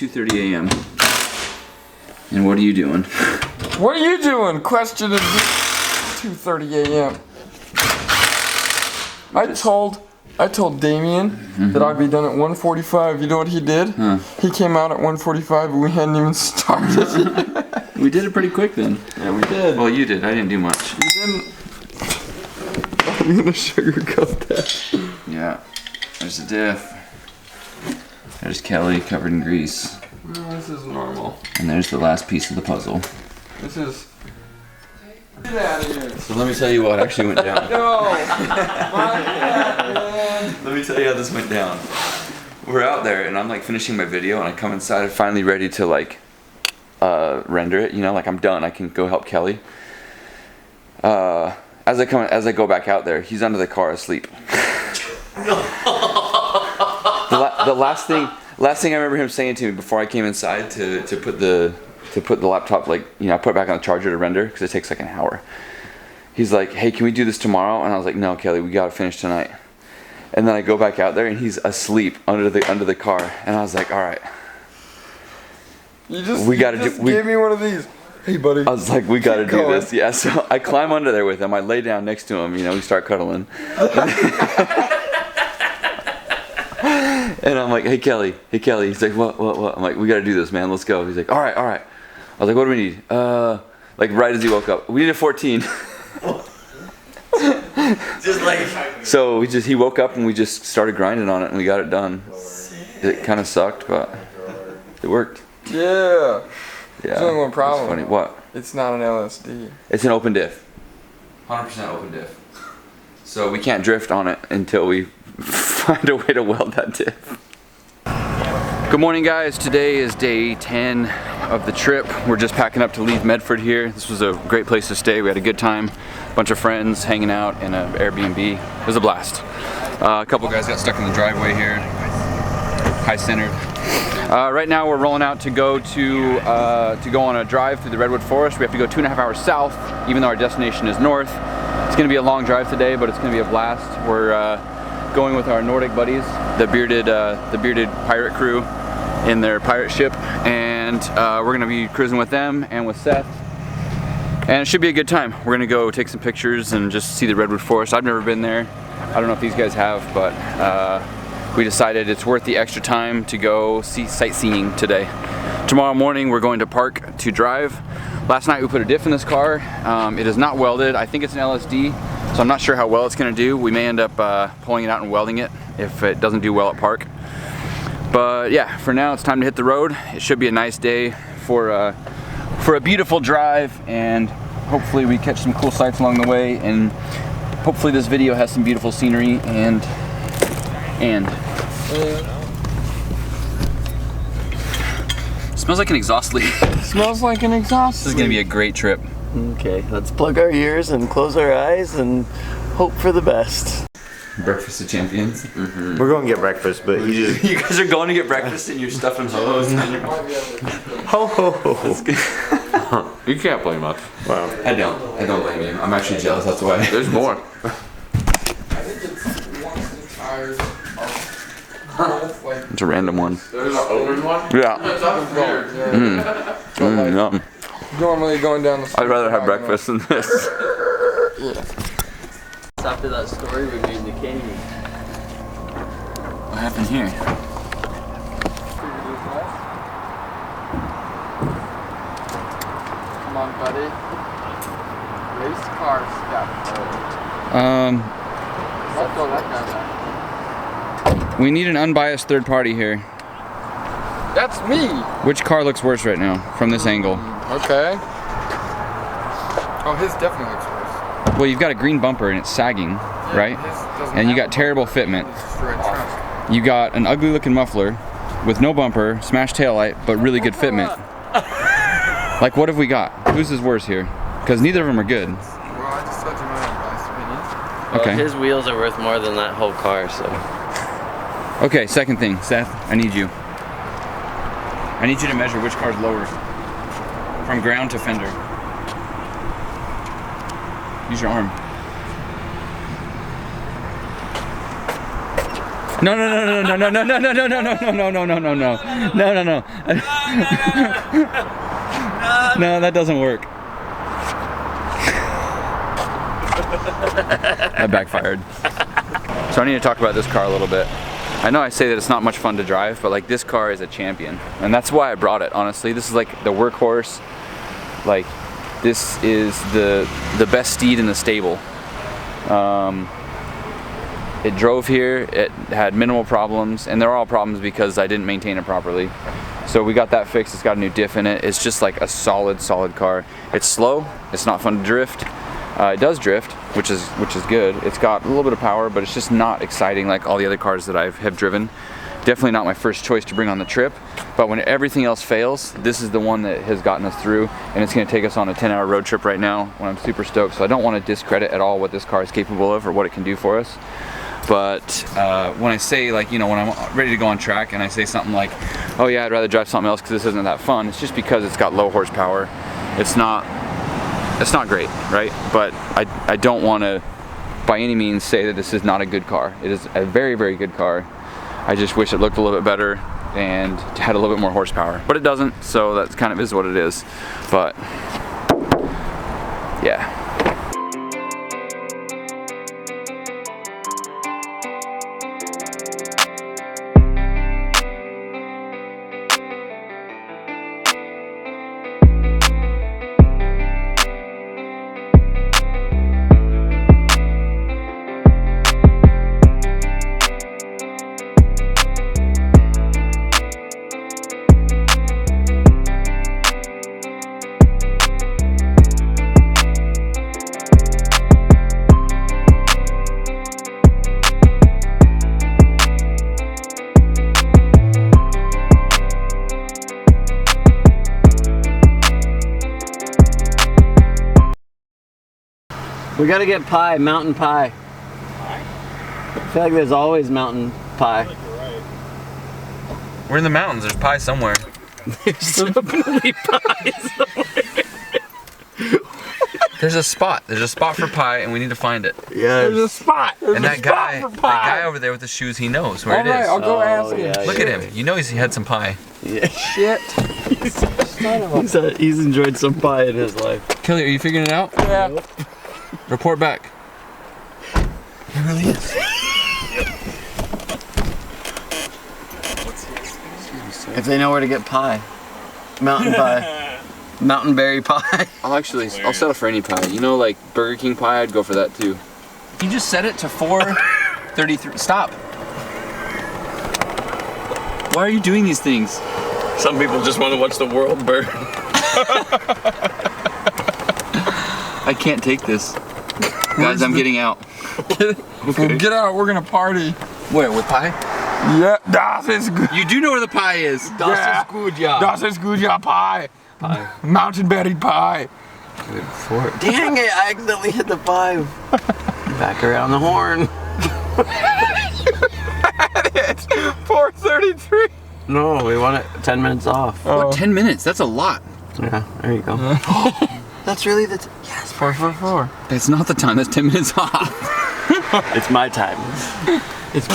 2:30 a.m. And what are you doing? What are you doing? Question of 2:30 a.m. I told Damian that I'd be done at 1:45. You know what he did? Huh. He came out at 1:45 and we hadn't even started. We did it pretty quick then. Yeah, we did. Well, you did. I didn't do much. You didn't. I'm gonna sugarcoat that. Yeah. There's the diff. There's Kelly covered in grease. No, this is normal. And there's the last piece of the puzzle. This is. Get out of here. So let me tell you what actually went down. No! My God, man. Let me tell you how this went down. We're out there and I'm like finishing my video and I come inside, I'm finally ready to like render it, you know, like I'm done, I can go help Kelly. As I go back out there, he's under the car asleep. the last thing I remember him saying to me before I came inside to put the laptop, like, you know, I put it back on the charger to render because it takes like an hour. He's like, "Hey, can we do this tomorrow?" And I was like, "No, Kelly, we gotta finish tonight." And then I go back out there and he's asleep under the car, and I was like, "All right, You just gave me one of these. Hey, buddy. I was like, we gotta do this." Yeah, so I climb under there with him. I lay down next to him, you know, we start cuddling. And I'm like, hey Kelly. He's like, what? I'm like, we gotta do this, man, let's go. He's like, all right. I was like, what do we need? Like right as he woke up, we needed 14. Just like. So he woke up and we just started grinding on it and we got it done. It kind of sucked, but it worked. Yeah. Yeah. There's only one problem. Funny. What? It's not an LSD. It's an open diff. 100% open diff. So we can't drift on it until we find a way to weld that diff. Good morning, guys. Today is day 10 of the trip. We're just packing up to leave Medford here. This was a great place to stay. We had a good time. A bunch of friends hanging out in an Airbnb. It was a blast. A couple guys got stuck in the driveway here. High-centered. Right now we're rolling out to go on a drive through the redwood forest. We have to go 2.5 hours south, even though our destination is north. It's going to be a long drive today, but it's going to be a blast. We're going with our Nordic buddies, the bearded pirate crew in their pirate ship, and we're going to be cruising with them and with Seth. And it should be a good time. We're going to go take some pictures and just see the redwood forest. I've never been there. I don't know if these guys have, but we decided it's worth the extra time to go see sightseeing today. Tomorrow morning we're going to park to drive. Last night we put a diff in this car. It is not welded. I think it's an LSD, so I'm not sure how well it's going to do. We may end up pulling it out and welding it if it doesn't do well at park. But yeah, for now it's time to hit the road. It should be a nice day for a beautiful drive, and hopefully we catch some cool sights along the way, and hopefully this video has some beautiful scenery and smells like an exhaust leak. Smells like an exhaust This is gonna be a great trip. Okay, let's plug our ears and close our eyes and hope for the best. Breakfast of champions. Mm-hmm. We're going to get breakfast, but you just... You guys are going to get breakfast and you're stuffing hose. Ho ho ho. You can't blame us. Wow. I don't blame you. I'm actually jealous, that's why. There's more. I think it's once the tires are like. It's a random one. There's an open one? Yeah. That's weird. Yum. Normally going down the street. I'd rather have breakfast than this. Yeah. After that story we made in the canyon. What happened here? Come on, buddy. Race car stuff. Let's go that guy. We need an unbiased third party here. That's me. Which car looks worse right now from this angle? Okay. Oh, his definitely looks worse. Well, you've got a green bumper and it's sagging, right? And you got terrible fitment. You got an ugly looking muffler with no bumper, smashed taillight, but really good fitment. Like, what have we got? Whose is worse here? Because neither of them are good. Well, I just told you my unbiased opinion. Okay. Well, his wheels are worth more than that whole car, so. Okay, second thing, Seth, I need you. I need you to measure which car's lower. From ground to fender. Use your arm. No, no, no, no, no, no, no, no, no, no, no, no, no, no, no, no, no, no, no, no. No, that doesn't work. That backfired. So I need to talk about this car a little bit. I know I say that it's not much fun to drive, but like this car is a champion. And that's why I brought it, honestly. This is like the workhorse. Like, this is the best steed in the stable. It drove here, it had minimal problems, and they're all problems because I didn't maintain it properly. So we got that fixed, it's got a new diff in it. It's just like a solid car. It's slow, it's not fun to drift. It does drift, which is good. It's got a little bit of power, but it's just not exciting like all the other cars that I have driven. Definitely not my first choice to bring on the trip, but when everything else fails, this is the one that has gotten us through, and it's gonna take us on a 10-hour road trip right now when I'm super stoked. So I don't wanna discredit at all what this car is capable of or what it can do for us. But when I say, like, you know, when I'm ready to go on track and I say something like, oh yeah, I'd rather drive something else because this isn't that fun, it's just because it's got low horsepower. It's not great, right? But I don't want to by any means say that this is not a good car. It is a very, very good car. I just wish it looked a little bit better and had a little bit more horsepower, but it doesn't, so that kind of is what it is. But yeah. We gotta get pie, mountain pie. I feel like there's always mountain pie. We're in the mountains, there's pie somewhere. There's definitely pie somewhere. There's a spot for pie and we need to find it. Yes. There's a spot. There's And a that spot for pie. guy over there with the shoes, he knows where it Alright, is. I'll go ask him. yeah, Look at him, you know he had some pie. Yeah. Shit. He's enjoyed some pie in his life. Kelly, are you figuring it out? Yeah. Nope. Report back. It really is. If they know where to get pie. Mountain pie. Mountain berry pie. I'll settle for any pie. You know, like Burger King pie, I'd go for that too. You just set it to 4:33. Stop. Why are you doing these things? Some people just want to watch the world burn. I can't take this. Guys, I'm getting out. Okay. Get out, we're gonna party. Where, with pie? Yeah, das ist good. You do know where the pie is. Das ist gut, ja. Das ist gut, ja, pie. Mountain berry pie. Dang it, I accidentally hit the 5. Back around the horn. It's 4:33. No, we want it 10 minutes off. What, 10 minutes? That's a lot. Yeah, there you go. That's really the yes. 4:44. That's not the time, that's 10 minutes off. It's my time. It's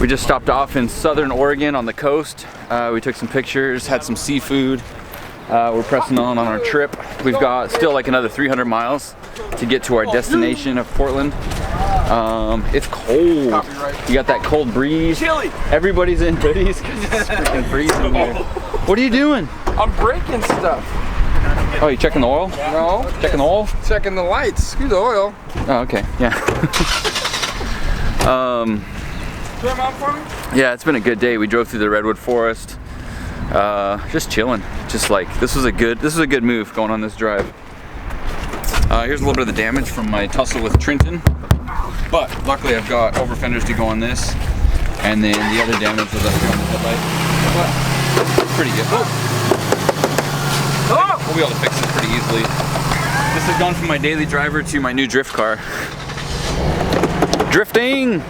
We just stopped off in southern Oregon on the coast. We took some pictures, had some seafood. We're pressing on our trip. We've got still like another 300 miles to get to our destination of Portland. It's cold. You got that cold breeze. Chilly. Everybody's in hoodies because it's freaking freezing here. What are you doing? I'm breaking stuff. Oh, you checking the oil? No. Checking the oil? Checking the lights. Screw the oil. Oh, okay. Yeah. Turn on for me? Yeah, it's been a good day. We drove through the redwood forest. Just chilling. Just like this was a good move going on this drive. Here's a little bit of the damage from my tussle with Trenton, but luckily I've got over fenders to go on this, and then the other damage was up here on the headlight. But it's pretty good. We'll be able to fix this pretty easily. This has gone from my daily driver to my new drift car. Drifting.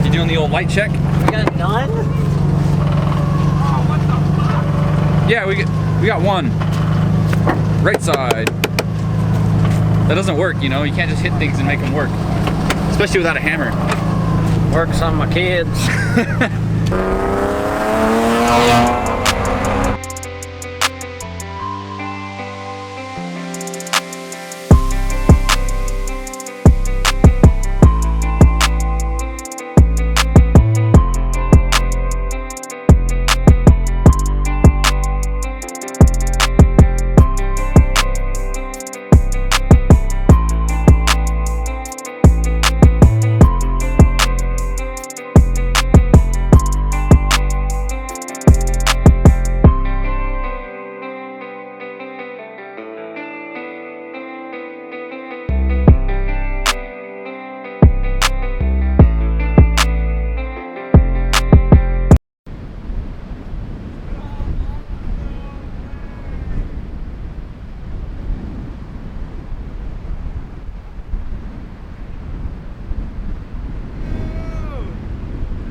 You doing the old light check? We got none? Yeah, we got one. Right side. That doesn't work, you know. You can't just hit things and make them work, especially without a hammer. Works on my kids.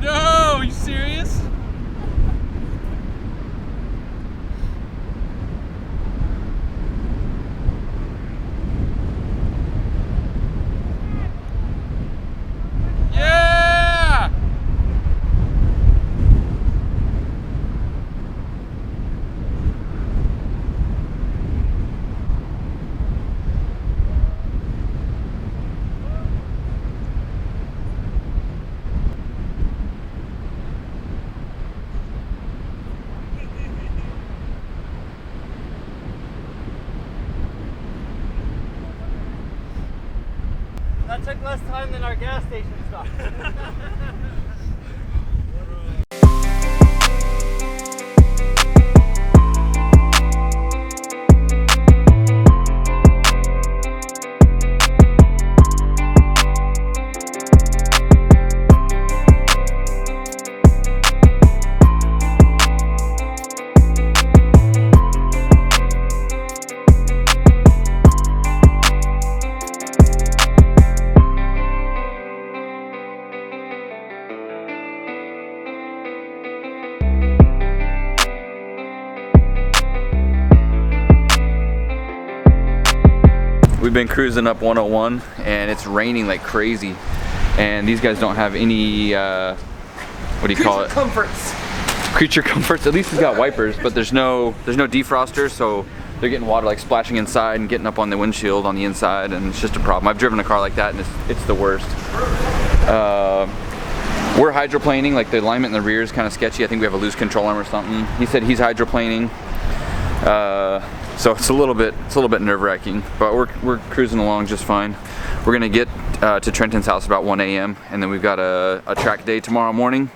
No, you serious? Yeah! That took less time than our gas station stop. We've been cruising up 101 and it's raining like crazy, and these guys don't have any what do you call it? Comforts. Creature comforts. At least it's got wipers, but there's no defroster, so they're getting water like splashing inside and getting up on the windshield on the inside, and it's just a problem. I've driven a car like that and it's the worst. We're hydroplaning, like the alignment in the rear is kind of sketchy. I think we have a loose control arm or something. He said he's hydroplaning. So it's a little bit nerve-wracking, but we're cruising along just fine. We're gonna get to Trenton's house about 1 a.m. and then we've got a track day tomorrow morning.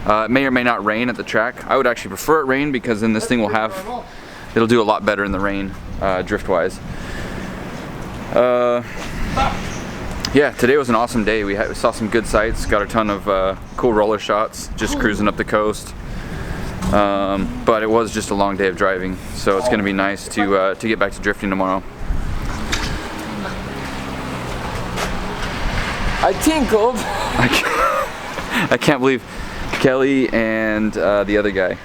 It may or may not rain at the track. I would actually prefer it rain because then this thing it'll do a lot better in the rain, drift-wise. Yeah, today was an awesome day. We saw some good sights, got a ton of cool roller shots, just cruising up the coast. But it was just a long day of driving, so it's going to be nice to get back to drifting tomorrow. I tinkled. I can't believe Kelly and the other guy.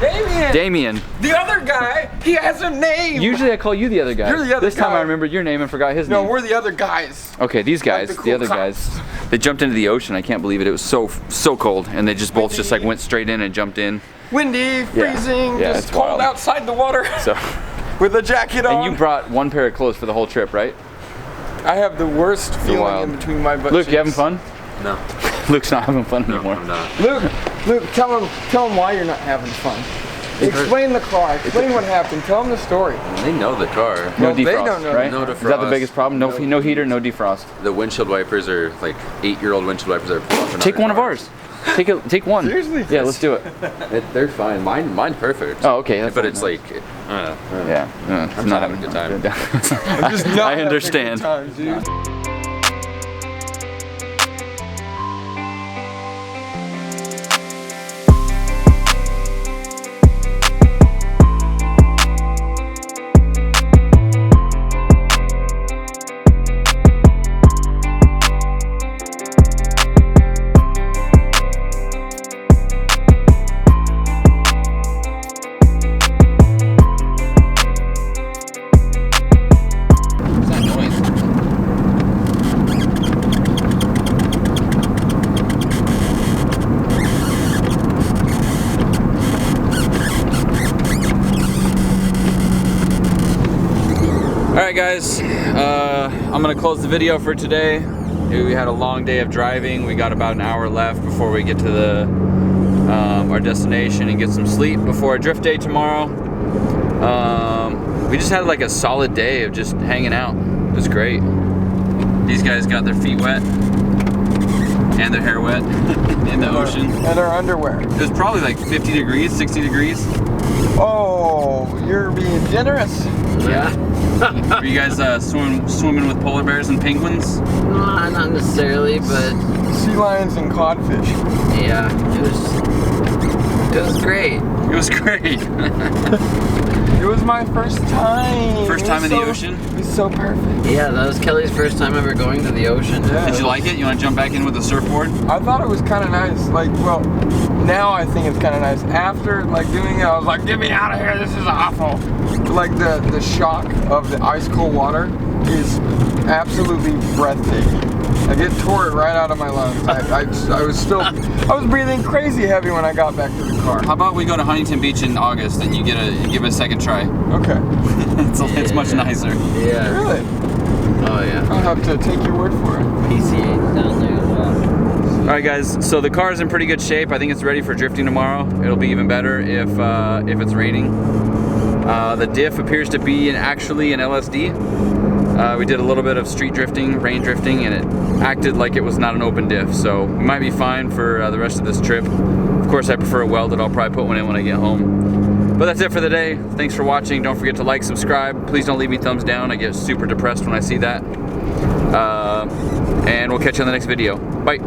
Damian. The other guy, he has a name. Usually I call you the other guy. You're the other This time guy. I remembered your name and forgot his name. No, we're the other guys. Okay, these guys, Like the the cool other cops. guys. They jumped into the ocean. I can't believe it. It was so cold, and they just both just like went straight in and jumped in. Windy, freezing, Yeah, just it's cold wild. outside the water So, with a jacket on. and you brought one pair of clothes for the whole trip, right? I have the worst feeling wild. in between my butt Luke, you cheeks. having fun? No. Luke's not having fun anymore. I'm not. Luke, tell him why you're not having fun. Explain the car. Explain what happened. Tell them the story. They know the car. No Well, they defrost, don't know. right? No Is that the defrost. biggest problem? No heater, no defrost. The windshield wipers are like 8-year-old windshield wipers that are pulled off. Take one of ours. Take one. Seriously? Yeah, let's do it. They're fine. Mine's perfect. Oh, okay. That's But fine. it's like, I don't know. Yeah. I'm not having a good time. Just not I having a understand. good time, dude. What's that noise? Alright guys, I'm gonna close the video for today. We had a long day of driving. We got about an hour left before we get to the our destination and get some sleep before our drift day tomorrow. We just had like a solid day of just hanging out. It was great. These guys got their feet wet and their hair wet in the ocean. And our underwear. It was probably like 50 degrees, 60 degrees. Oh, you're being generous. Yeah. Were you guys swimming with polar bears and penguins? Not necessarily, but Sea lions and codfish. yeah, it was great. It was great. It was my first time. First It time was in the so- ocean? It was so perfect. Yeah, that was Kelly's first time ever going to the ocean. Yeah. Did you like it? You want to jump back in with a surfboard? I thought it was kind of nice. Like, well, now I think it's kind of nice. After like doing it, I was like, "Get me out of here! This is awful." Like the shock of the ice cold water is absolutely breathtaking. Like it tore it right out of my lungs. I was breathing crazy heavy when I got back to the car. How about we go to Huntington Beach in August and you give it a second try? Okay. It's much nicer. Yeah. Really? Oh yeah. I'll have to take your word for it. PCA down there as well. All right, guys. So the car is in pretty good shape. I think it's ready for drifting tomorrow. It'll be even better if it's raining. The diff appears to be actually an LSD. We did a little bit of street drifting, rain drifting, and it acted like it was not an open diff. So we might be fine for the rest of this trip. Of course, I prefer a welded. I'll probably put one in when I get home. But that's it for the day. Thanks for watching. Don't forget to like, subscribe. Please don't leave me thumbs down. I get super depressed when I see that. And we'll catch you on the next video. Bye.